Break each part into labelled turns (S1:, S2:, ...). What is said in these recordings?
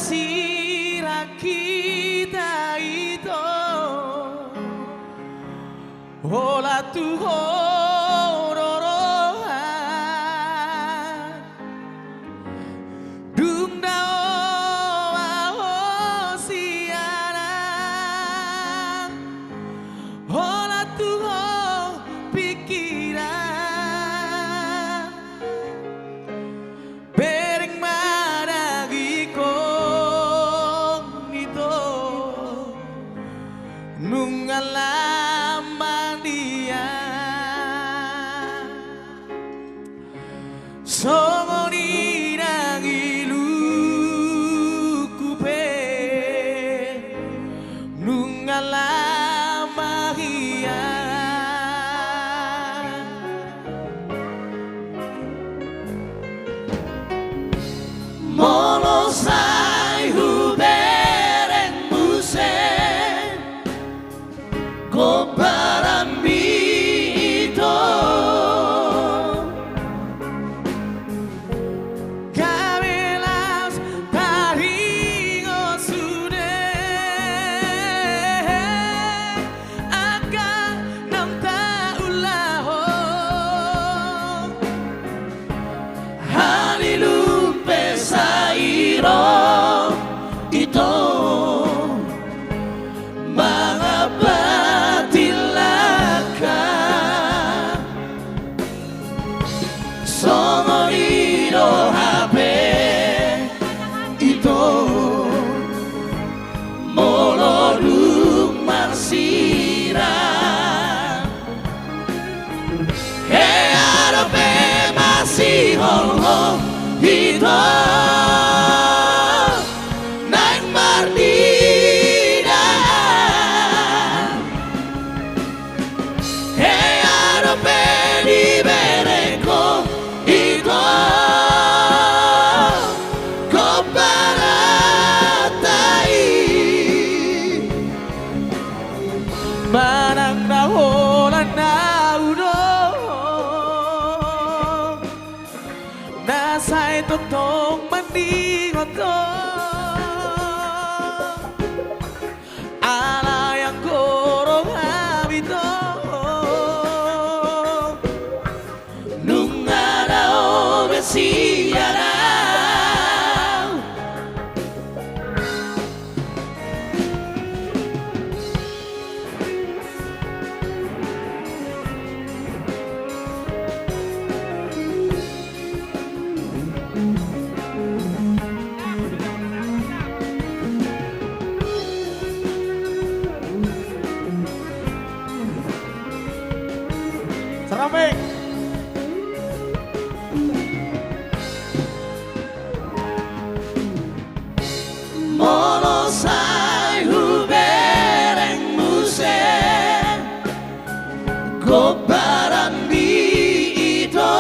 S1: sira kita itu ola Tuhan rorohan dung dao ao siara ola Tuhan pikiran bering maragi kong ito nung alaman dia songoni nang ilukupe nung alaman dia molosai hubereng musen koparambi ito kabelas taringo sude akan nam taulaho halilumpe sairo ito mga batilaka songoniro habe ito molodung marsira kearope masih holong ito naik mardida kearope di bereko ito koparatai manang naholan na udong nasa'y totoong mandingot ko alayang korong habito nung araw besiyara Seramik molosai hubereng musen koparambi ito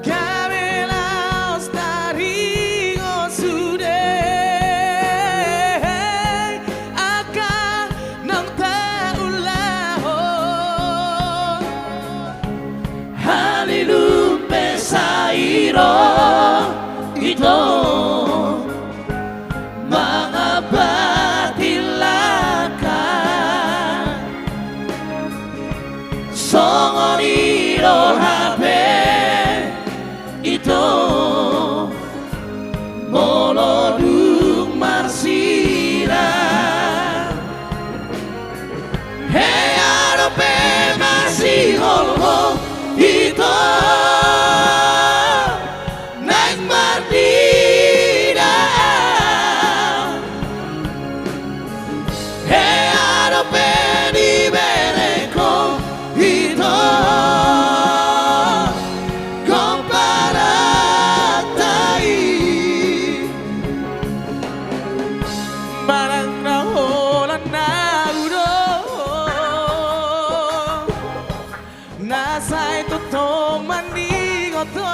S1: kabelas taringo sude akan nam halilumpe sairo ito mga batilaka songoniro habe ito molodung marsira hearope masih holong ito naik mardida hearope di bereko ito komparatai manang naholan na udong nasa'y totoong mandingot ko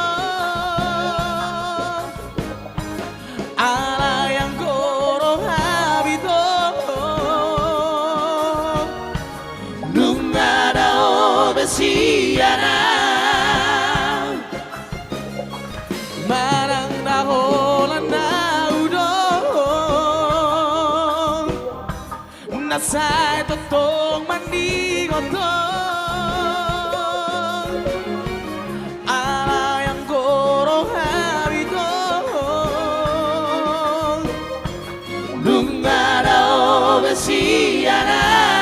S1: alayang korong habito nung araw besiyara marang naholan na udon Nasa'y totoong manigoton Alay ang gorong habitong Nung araw besiya na